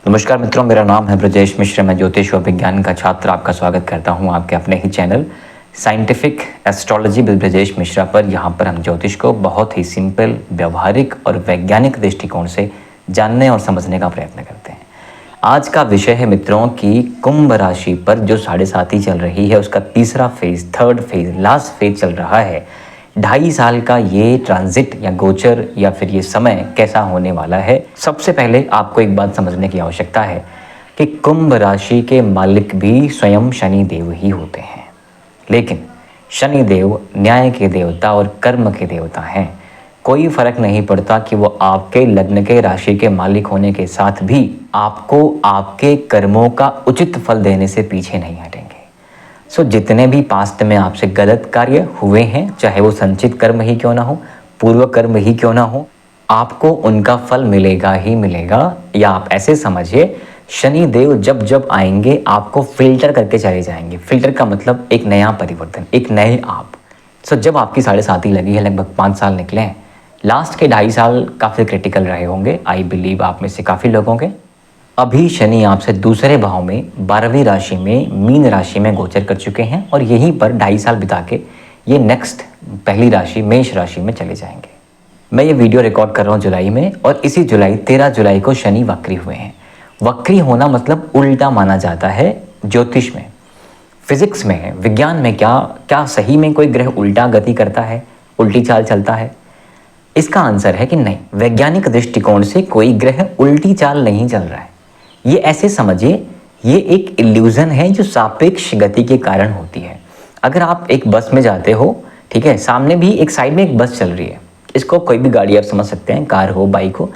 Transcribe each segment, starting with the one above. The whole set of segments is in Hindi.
नमस्कार मित्रों, मेरा नाम है ब्रजेश मिश्र। मैं ज्योतिष और विज्ञान का छात्र आपका स्वागत करता हूं आपके अपने ही channel scientific astrology with Brajesh Mishra पर। यहां पर हम ज्योतिष को बहुत ही सिंपल, व्यवहारिक और वैज्ञानिक दृष्टिकोण से जानने और समझने का प्रयत्न करते हैं। आज का विषय है मित्रों कि कुंभ राशि पर जो 7.5 चल रही है उसका तीसरा phase, third phase, last phase चल रहा है। 2.5 साल का ये ट्रांजिट या गोचर या फिर ये समय कैसा होने वाला है। सबसे पहले आपको एक बात समझने की आवश्यकता है कि कुंभ राशि के मालिक भी स्वयं शनि देव ही होते हैं, लेकिन शनि देव न्याय के देवता और कर्म के देवता हैं। कोई फर्क नहीं पड़ता कि वो आपके लग्न के राशि के मालिक होने के साथ भी आपको आपके कर्मों का उचित फल देने से पीछे नहीं हटेंगे। जितने भी पास्ट में आपसे गलत कार्य हुए हैं, चाहे वो संचित कर्म ही क्यों ना हो, पूर्व कर्म ही क्यों ना हो, आपको उनका फल मिलेगा ही मिलेगा। या आप ऐसे समझिए, शनि देव जब जब आएंगे आपको फिल्टर करके चले जाएंगे। फिल्टर का मतलब एक नया परिवर्तन, एक नए आप। जब आपकी 7.5 लगी है, लगभग 5 साल निकले हैं। लास्ट के 2.5 साल काफ़ी क्रिटिकल रहे होंगे, आई बिलीव आप में से काफ़ी लोगों के। अभी शनि आपसे दूसरे भाव में 12वीं राशि में, मीन राशि में गोचर कर चुके हैं और यहीं पर 2.5 साल बिता के ये नेक्स्ट पहली राशि मेष राशि में चले जाएंगे। मैं ये वीडियो रिकॉर्ड कर रहा हूँ जुलाई में, और इसी जुलाई 13 जुलाई को शनि वक्री हुए हैं। वक्री होना मतलब उल्टा माना जाता है ज्योतिष में, फिजिक्स में, विज्ञान में। क्या सही में कोई ग्रह उल्टा गति करता है, उल्टी चाल चलता है? इसका आंसर है कि नहीं। वैज्ञानिक दृष्टिकोण से कोई ग्रह उल्टी चाल नहीं चल रहा है। ये ऐसे समझिए, ये एक इल्यूजन है जो सापेक्ष गति के कारण होती है। अगर आप एक बस में जाते हो, ठीक है, सामने भी एक साइड में एक बस चल रही है, इसको कोई भी गाड़ी आप समझ सकते हैं, कार हो, बाइक हो।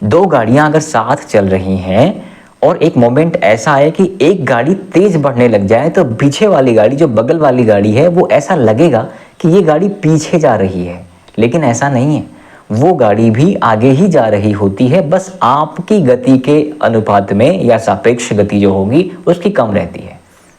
2 गाड़ियां अगर साथ चल रही हैं और एक मोमेंट ऐसा है कि एक गाड़ी तेज बढ़ने लग जाए, तो पीछे वाली गाड़ी, जो बगल वाली गाड़ी है, वो ऐसा लगेगा कि ये गाड़ी पीछे जा रही है, लेकिन ऐसा नहीं है। वो गाड़ी भी आगे ही जा रही होती है, बस आपकी गति के अनुपात में या सापेक्ष गति जो होगी उसकी कम रहती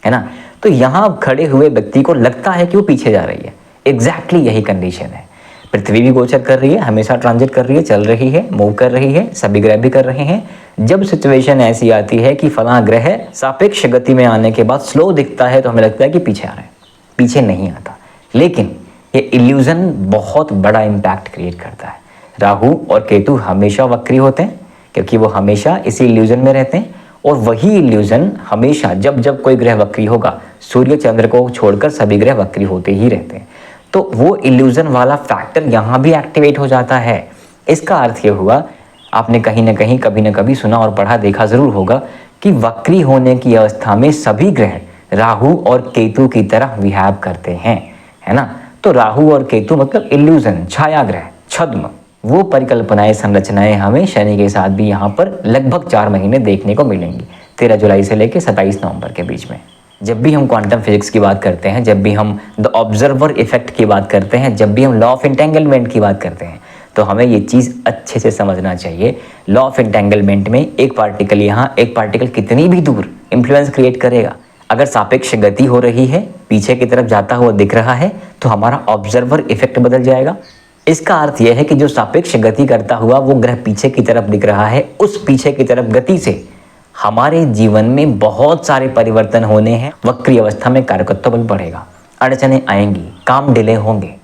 है ना। तो यहाँ खड़े हुए व्यक्ति को लगता है कि वो पीछे जा रही है। एग्जैक्टली यही कंडीशन है। पृथ्वी भी गोचर कर रही है, हमेशा ट्रांजिट कर रही है, चल रही है, मूव कर रही है, सभी ग्रह भी कर रहे हैं। जब सिचुएशन ऐसी आती है कि फला ग्रह सापेक्ष गति में आने के बाद स्लो दिखता है, तो हमें लगता है कि पीछे आ रहा है, पीछे नहीं आता। लेकिन ये इल्यूजन बहुत बड़ा इम्पैक्ट क्रिएट करता है। राहु और केतु हमेशा वक्री होते हैं क्योंकि वो हमेशा इसी इल्यूजन में रहते हैं, और वही इल्यूजन हमेशा जब जब कोई ग्रह वक्री होगा, सूर्य चंद्र को छोड़कर सभी ग्रह वक्री होते ही रहते हैं। तो वो इल्यूजन वाला फैक्टर यहाँ भी एक्टिवेट हो जाता है। इसका अर्थ ये हुआ, आपने कहीं ना कहीं कभी ना कभी सुना और पढ़ा, देखा जरूर होगा कि वक्री होने की अवस्था में सभी ग्रह राहु और केतु की तरह विहेव करते हैं, है ना। तो राहु और केतु मतलब इल्यूजन, छाया ग्रह, छद्म। वो परिकल्पनाएं, संरचनाएं हमें शनि के साथ भी यहाँ पर लगभग 4 महीने देखने को मिलेंगी, 13 जुलाई से लेकर 27 नवंबर के बीच में। जब भी हम क्वांटम फिजिक्स की बात करते हैं, जब भी हम द ऑब्जर्वर इफेक्ट की बात करते हैं, जब भी हम लॉ ऑफ एंटेंगलमेंट की बात करते हैं, तो हमें ये चीज़ अच्छे से समझना चाहिए। लॉ ऑफ एंटेंगलमेंट में एक पार्टिकल यहाँ, एक पार्टिकल कितनी भी दूर इन्फ्लुएंस क्रिएट करेगा। अगर सापेक्ष गति हो रही है, पीछे की तरफ जाता हुआ दिख रहा है, तो हमारा ऑब्जर्वर इफेक्ट बदल जाएगा। इसका अर्थ यह है कि जो सापेक्ष गति करता हुआ वो ग्रह पीछे की तरफ दिख रहा है, उस पीछे की तरफ गति से हमारे जीवन में बहुत सारे परिवर्तन होने हैं। वक्री अवस्था में कारकत्व बल बढ़ेगा, अड़चने आएंगी, काम डिले होंगे।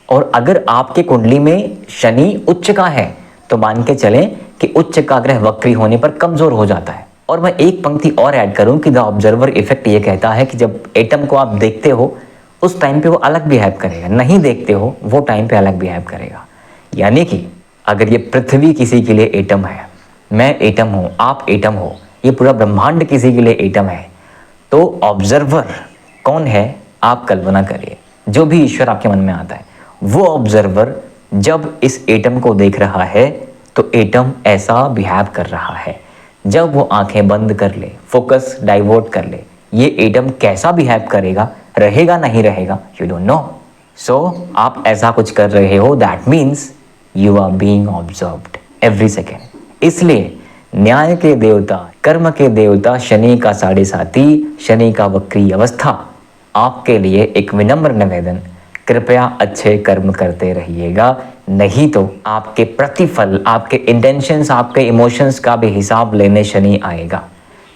और अगर आपके कुंडली में शनि उच्च का है, तो मान के चलें कि उच्च का ग्रह वक्री होने पर कमजोर हो जाता है। और मैं एक पंक्ति और ऐड करूं कि द ऑब्जर्वर इफेक्ट ये कहता है कि जब एटम को आप देखते हो, उस टाइम पे वो अलग बिहेव करेगा, नहीं देखते हो वो टाइम पे अलग बिहेव करेगा। यानी कि अगर ये पृथ्वी किसी के लिए एटम है, मैं एटम हूँ, आप एटम हो, ये पूरा ब्रह्मांड किसी के लिए एटम है, तो ऑब्जर्वर कौन है आप कल्पना करिए। जो भी ईश्वर आपके मन में आता है, वो ऑब्जर्वर जब इस एटम को देख रहा है तो एटम ऐसा बिहेव कर रहा है। जब वो आंखें बंद कर ले, फोकस डाइवर्ट कर ले, ये एटम कैसा बिहेव करेगा, रहेगा नहीं रहेगा, यू डोंट नो। सो आप ऐसा कुछ कर रहे हो, that means you are being observed every second. इसलिए न्याय के देवता, कर्म के देवता शनि का 7.5, शनि का वक्री अवस्था आपके लिए एक विनम्र निवेदन कृपया अच्छे कर्म करते रहिएगा, नहीं तो आपके प्रतिफल, आपके इंटेंशंस, आपके इमोशंस का भी हिसाब लेने शनि आएगा।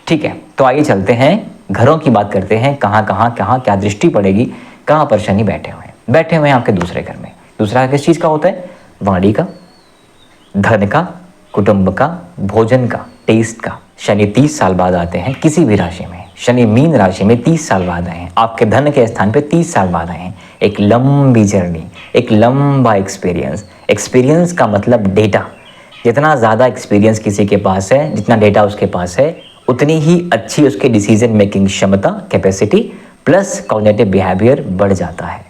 ठीक है, तो आइए चलते हैं, घरों की बात करते हैं। कहाँ कहाँ कहाँ क्या दृष्टि पड़ेगी, कहाँ पर शनि बैठे हुए हैं आपके दूसरे घर में। दूसरा किस चीज़ का होता है? वाणी का, धन का, कुटुंब का, भोजन का, टेस्ट का। शनि 30 साल बाद आते हैं किसी भी राशि में। शनि मीन राशि में 30 साल बाद आए हैं, आपके धन के स्थान पे 30 साल बाद आए हैं। एक लंबी जर्नी, एक लंबा एक्सपीरियंस। एक्सपीरियंस का मतलब डेटा। जितना ज़्यादा एक्सपीरियंस किसी के पास है, जितना डेटा उसके पास है, उतनी ही अच्छी उसके डिसीजन मेकिंग क्षमता, कैपेसिटी प्लस कॉग्निटिव बिहेवियर बढ़ जाता है।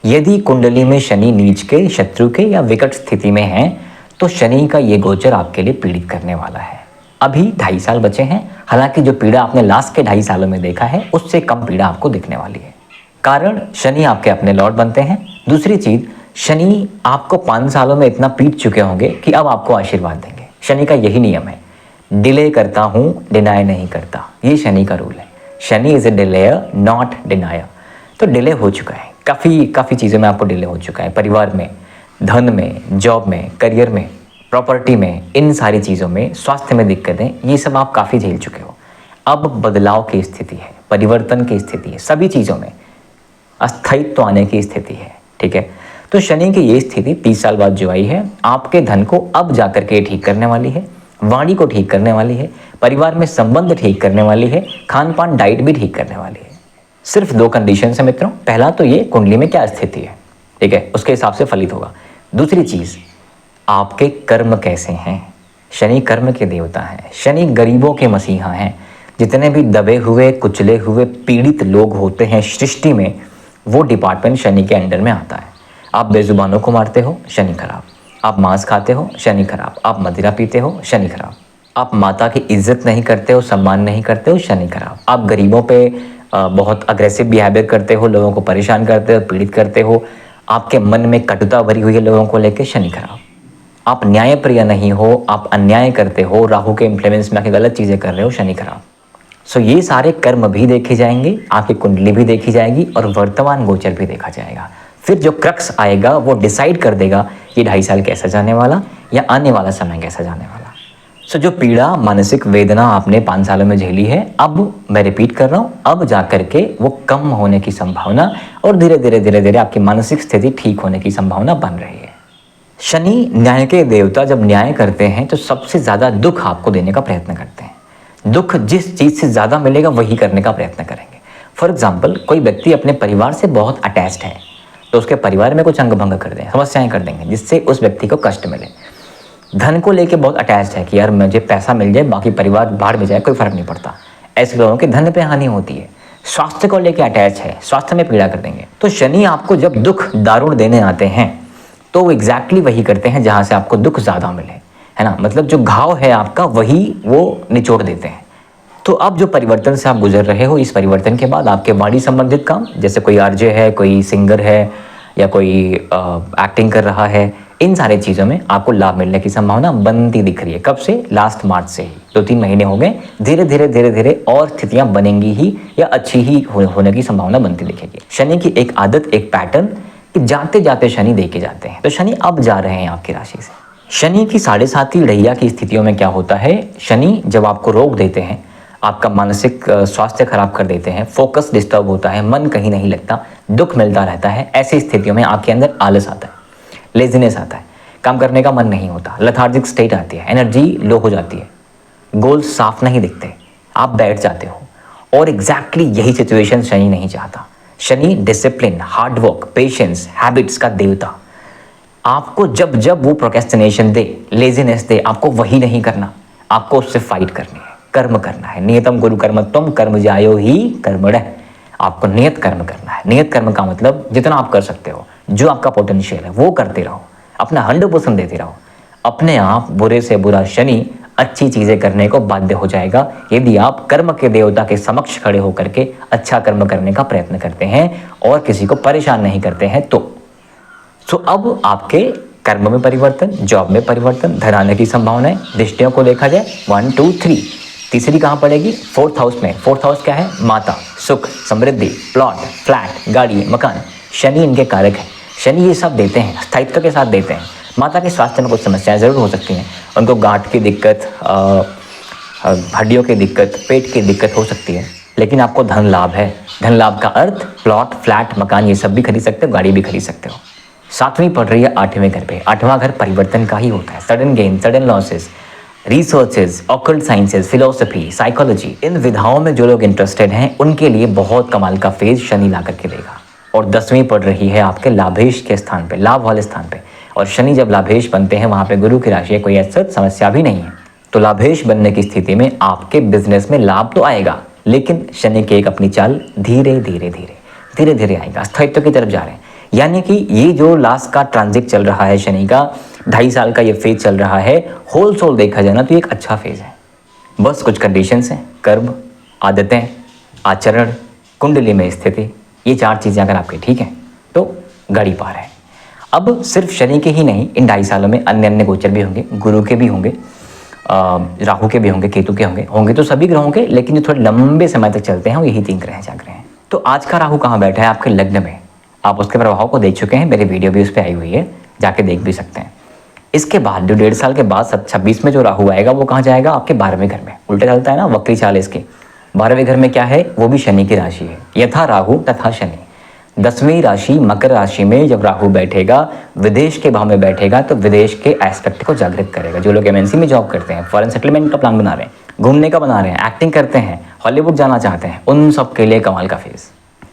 यदि कुंडली में शनि नीच के, शत्रु के या विकट स्थिति में है तो शनि का ये गोचर आपके लिए पीड़ित करने वाला है। अभी 2.5 साल बचे हैं, हालांकि जो पीड़ा आपने लास्ट के 2.5 सालों में देखा है उससे कम पीड़ा आपको दिखने वाली है। कारण शनि आपके अपने लॉर्ड बनते हैं। दूसरी चीज, शनि आपको 5 सालों में इतना पीट चुके होंगे कि अब आपको आशीर्वाद देंगे। शनि का यही नियम है, डिले करता हूँ, डिनाय नहीं करता। ये शनि का रूल है। Shani is a डिलेयर not डिनायर। तो डिले हो चुका है, काफ़ी चीज़ों में आपको डिले हो चुका है। परिवार में, धन में, जॉब में, करियर में, प्रॉपर्टी में, इन सारी चीज़ों में, स्वास्थ्य में दिक्कतें, ये सब आप काफ़ी झेल चुके हो। अब बदलाव की स्थिति है, परिवर्तन की स्थिति है, सभी चीज़ों में अस्थायित्व आने की स्थिति है। ठीक है, तो शनि की ये स्थिति 30 साल बाद जो आई है, आपके धन को अब जाकर के ठीक करने वाली है, वाणी को ठीक करने वाली है, परिवार में संबंध ठीक करने वाली है, खान पान डाइट भी ठीक करने वाली है। सिर्फ 2 कंडीशन है मित्रों। पहला तो ये कुंडली में क्या स्थिति है, ठीक है, उसके हिसाब से फलित होगा। दूसरी चीज़, आपके कर्म कैसे हैं। शनि कर्म के देवता हैं, शनि गरीबों के मसीहा हैं। जितने भी दबे हुए, कुचले हुए, पीड़ित लोग होते हैं सृष्टि में, वो डिपार्टमेंट शनि के अंडर में आता है। आप बेजुबानों को मारते हो, शनि खराब। आप मांस खाते हो, शनि खराब। आप मदिरा पीते हो, शनि खराब। आप माता की इज्जत नहीं करते हो, सम्मान नहीं करते हो, शनि खराब। आप गरीबों पे बहुत अग्रेसिव बिहेवियर करते हो, लोगों को परेशान करते हो, पीड़ित करते हो, आपके मन में कटुता भरी हुई है लोगों को लेकर, शनि खराब। आप न्यायप्रिय नहीं हो, आप अन्याय करते हो, राहु के इन्फ्लुएंस में आके गलत चीज़ें कर रहे हो, शनि खराब। सो ये सारे कर्म भी देखे जाएंगे, आपकी कुंडली भी देखी जाएगी और वर्तमान गोचर भी देखा जाएगा। फिर जो क्रक्स आएगा वो डिसाइड कर देगा ये 2.5 साल कैसा जाने वाला या आने वाला समय कैसा जाने वाला। सो जो पीड़ा, मानसिक वेदना आपने 5 सालों में झेली है, अब मैं रिपीट कर रहा हूँ, अब जा करके वो कम होने की संभावना और धीरे धीरे आपकी मानसिक स्थिति ठीक होने की संभावना बन रही है। शनि न्याय के देवता जब न्याय करते हैं तो सबसे ज़्यादा दुख आपको देने का प्रयत्न करते हैं। दुख जिस चीज़ से ज़्यादा मिलेगा वही करने का प्रयत्न करेंगे। फॉर एग्जाम्पल, कोई व्यक्ति अपने परिवार से बहुत अटैच्ड है तो उसके परिवार में कुछ अंग भंग कर दें, समस्याएं कर देंगे जिससे उस व्यक्ति को कष्ट मिले। धन को लेके बहुत अटैच्ड है कि यार मुझे पैसा मिल जाए, बाकी परिवार बाहर में जाए, कोई फर्क नहीं पड़ता, ऐसे लोगों के धन पे हानि होती है। स्वास्थ्य को लेके अटैच है, स्वास्थ्य में पीड़ा कर देंगे। तो शनि आपको जब दुख दारुण देने आते हैं तो वो एग्जैक्टली वही करते हैं जहाँ से आपको दुख ज़्यादा मिले, है ना। मतलब जो घाव है आपका वही वो निचोड़ देते हैं। तो अब जो परिवर्तन से आप गुजर रहे हो, इस परिवर्तन के बाद आपके वाणी संबंधित काम, जैसे कोई आरजे है, कोई सिंगर है या कोई एक्टिंग कर रहा है, इन सारी चीज़ों में आपको लाभ मिलने की संभावना बनती दिख रही है। कब से? लास्ट मार्च से ही 2-3 महीने हो गए। धीरे धीरे और स्थितियां बनेंगी ही या अच्छी ही होने की संभावना बनती दिखेगी। शनि की एक आदत, एक पैटर्न कि जाते जाते शनि दे के जाते हैं। तो शनि अब जा रहे हैं आपकी राशि से। शनि की 7.5 ढैया की स्थितियों में क्या होता है, शनि जब आपको रोक देते हैं, आपका मानसिक स्वास्थ्य खराब कर देते हैं, फोकस डिस्टर्ब होता है, मन कहीं नहीं लगता, दुख मिलता रहता है, ऐसी स्थितियों में आपके अंदर आलस आता है, लेजीनेस आता है, काम करने का मन नहीं होता, लेथार्जिक स्टेट आती है, एनर्जी लो हो जाती है, गोल साफ नहीं दिखते, आप बैठ जाते हो। और एग्जैक्टली यही सिचुएशन शनि नहीं चाहता। Shani discipline, hard work, patience, habits का देवता। आपको जब जब वो प्रोक्रेस्टिनेशन दे, लेजीनेस दे, आपको वही नहीं करना, आपको उससे फाइट करनी है, कर्म करना है। नियतम गुरु कर्म तुम कर्म जायो ही कर्मणः। आपको नियत कर्म करना है। नियत कर्म का मतलब जितना आप कर सकते हो, जो आपका पोटेंशियल है वो करते रहो, अपना 100% देते रहो। अपने आप बुरे से बुरा शनि अच्छी चीज़ें करने को बाध्य हो जाएगा यदि आप कर्म के देवता के समक्ष खड़े होकर के अच्छा कर्म करने का प्रयत्न करते हैं और किसी को परेशान नहीं करते हैं। तो अब आपके कर्म में परिवर्तन, जॉब में परिवर्तन, धन आने की संभावनाएं, दृष्टियों को देखा जाए 1, 2, 3। तीसरी कहाँ पड़ेगी? 4th हाउस में। 4th हाउस क्या है? माता, सुख, समृद्धि, प्लॉट, फ्लैट, गाड़ी, मकान। शनि इनके कारक हैं। शनि ये सब देते हैं, स्थायित्व के साथ देते हैं। माता के स्वास्थ्य में कुछ समस्याएं ज़रूर हो सकती हैं, उनको गांठ की दिक्कत, हड्डियों की दिक्कत, पेट की दिक्कत हो सकती है, लेकिन आपको धन लाभ है। धन लाभ का अर्थ प्लॉट, फ्लैट, मकान ये सब भी खरीद सकते हो, गाड़ी भी खरीद सकते हो। 7वीं पढ़ रही है 8वें घर पे। 8वां घर परिवर्तन का ही होता है, sudden gain, sudden losses, researches, occult sciences, philosophy, psychology, इन विधाओं में जो लोग इंटरेस्टेड हैं उनके लिए बहुत कमाल का फेज शनि ला करके देगा। और 10वीं पढ़ रही है आपके लाभेश के स्थान पे, लाभ वाले स्थान पे, और शनि जब लाभेश बनते हैं वहाँ पे गुरु की राशि है, कोई ऐसा समस्या भी नहीं है। तो लाभेश बनने की स्थिति में आपके बिजनेस में लाभ तो आएगा, लेकिन शनि की एक अपनी चाल धीरे धीरे आएगा, स्थायित्व की तरफ जा रहे हैं। यानी कि ये जो लास्ट का ट्रांजिट चल रहा है शनि का, 2.5 साल का ये फेज चल रहा है, होल सोल देखा जाए ना तो एक अच्छा फेज है। बस कुछ कंडीशंस हैं, कर्म, आदतें, आचरण, कुंडली में स्थिति, ये 4 चीज़ें अगर आपके ठीक हैं तो गाड़ी पार है। अब सिर्फ शनि के ही नहीं, इन 2.5 सालों में अन्य गोचर भी होंगे, गुरु के भी होंगे, राहु के भी होंगे, केतु के होंगे तो सभी ग्रहों के, लेकिन जो थोड़े लंबे समय तक चलते हैं वो यही 3 ग्रह जाग रहे हैं। तो आज का राहु कहाँ बैठा है? आपके लग्न में। आप उसके प्रभाव को देख चुके हैं, मेरी वीडियो भी उस पर आई हुई है, जाके देख भी सकते हैं। इसके बाद जो 1.5 साल के बाद 26 में जो राहु आएगा वो कहाँ जाएगा? आपके 12वें घर में। उल्टा चलता है ना, वक्री चाल इसके। 12वें घर में क्या है? वो भी शनि की राशि है, यथा राहु तथा शनि। 10वीं राशि मकर राशि में जब राहु बैठेगा, विदेश के भाव में बैठेगा, तो विदेश के एस्पेक्ट को जागृत करेगा। जो लोग MNC में जॉब करते हैं, फॉरेन सेटलमेंट का प्लान बना रहे हैं, घूमने का बना रहे हैं, एक्टिंग करते हैं, हॉलीवुड जाना चाहते हैं, उन सब के लिए कमाल का फेज।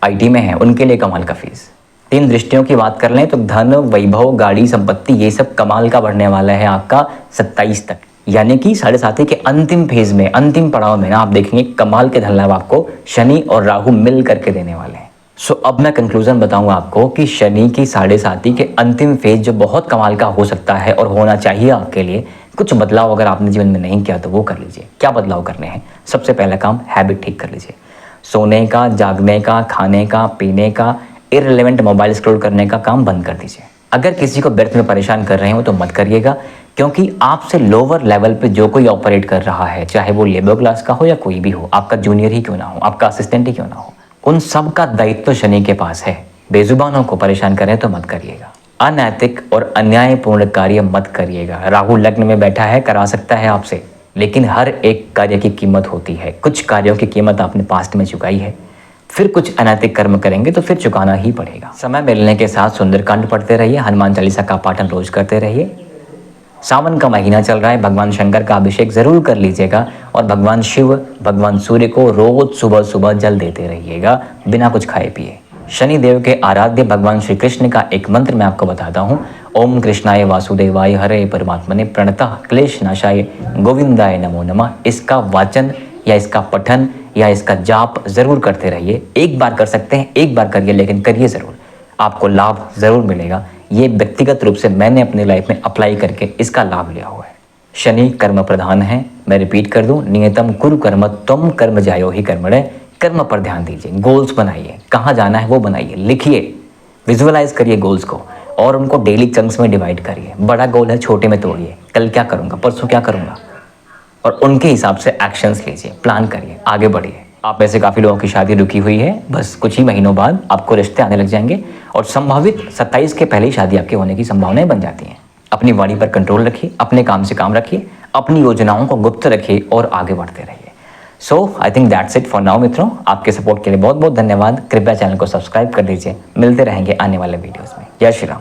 IT में है उनके लिए कमाल का फेज। 3 दृष्टियों की बात कर लें तो धन, वैभव, गाड़ी, संपत्ति, ये सब कमाल का बढ़ने वाला है आपका 27 तक। यानी कि 7.5 के अंतिम फेज में, अंतिम पड़ाव में ना आप देखेंगे कमाल के धन लाभ आपको शनि और राहु मिल करके देने वाले हैं। सो अब मैं कंक्लूजन बताऊंगा आपको कि शनि की 7.5 के अंतिम फेज जो बहुत कमाल का हो सकता है और होना चाहिए आपके लिए। कुछ बदलाव अगर आपने जीवन में नहीं किया तो वो कर लीजिए। क्या बदलाव करने हैं? सबसे पहला काम, हैबिट ठीक कर लीजिए। सोने का, जागने का, खाने का, पीने का, इररिलेवेंट मोबाइल स्क्रॉल करने का काम बंद कर दीजिए। अगर किसी को बर्थ में परेशान कर रहे हो तो मत करिएगा, क्योंकि आपसे लोअर लेवल पे जो कोई ऑपरेट कर रहा है, चाहे वो लेबर क्लास का हो या कोई भी हो, आपका जूनियर ही क्यों ना हो, आपका असिस्टेंट ही क्यों ना हो, उन सब का दायित्व शनि के पास है। बेजुबानों को परेशान करें तो मत करिएगा। अनैतिक और अन्यायपूर्ण कार्य मत करिएगा। राहु लग्न में बैठा है, करा सकता है आपसे, लेकिन हर एक कार्य की कीमत होती है। कुछ कार्यों की कीमत आपने पास्ट में चुकाई है, फिर कुछ अनैतिक कर्म करेंगे तो फिर चुकाना ही पड़ेगा। समय मिलने के साथ सुंदरकांड पढ़ते रहिए, हनुमान चालीसा का पाठन रोज करते रहिए। सावन का महीना चल रहा है, भगवान शंकर का अभिषेक जरूर कर लीजिएगा, और भगवान शिव, भगवान सूर्य को रोज सुबह सुबह जल देते रहिएगा बिना कुछ खाए पिए। शनि देव के आराध्य भगवान श्री कृष्ण का एक मंत्र मैं आपको बताता हूँ। ओम कृष्णाय वासुदेवाय हरे परमात्मने प्रणतः क्लेश नाशाय गोविंदाय नमो नमः। इसका वाचन या इसका पठन या इसका जाप जरूर करते रहिए। एक बार कर सकते हैं, एक बार करिए, लेकिन करिए जरूर, आपको लाभ जरूर मिलेगा। ये व्यक्तिगत रूप से मैंने अपनी लाइफ में अप्लाई करके इसका लाभ लिया हुआ है। शनि कर्म प्रधान है, मैं रिपीट कर दूं, नियतम कुरु कर्म त्वम कर्म जायो ही कर्मणे। कर्म पर ध्यान दीजिए, गोल्स बनाइए, कहाँ जाना है वो बनाइए, लिखिए, विजुअलाइज करिए गोल्स को, और उनको डेली चंक्स में डिवाइड करिए। बड़ा गोल है, छोटे में तोड़िए, कल क्या करूँगा, परसों क्या करूँगा, और उनके हिसाब से एक्शंस लीजिए, प्लान करिए, आगे बढ़िए। आप में से काफ़ी लोगों की शादी रुकी हुई है, बस कुछ ही महीनों बाद आपको रिश्ते आने लग जाएंगे, और संभावित 27 के पहले ही शादी आपके होने की संभावनाएं बन जाती हैं। अपनी वाणी पर कंट्रोल रखिए, अपने काम से काम रखिए, अपनी योजनाओं को गुप्त रखिए और आगे बढ़ते रहिए। So I think that's it for now मित्रों। आपके सपोर्ट के लिए बहुत बहुत धन्यवाद। कृपया चैनल को सब्सक्राइब कर दीजिए। मिलते रहेंगे आने वाले वीडियोज़ में। जय श्री राम।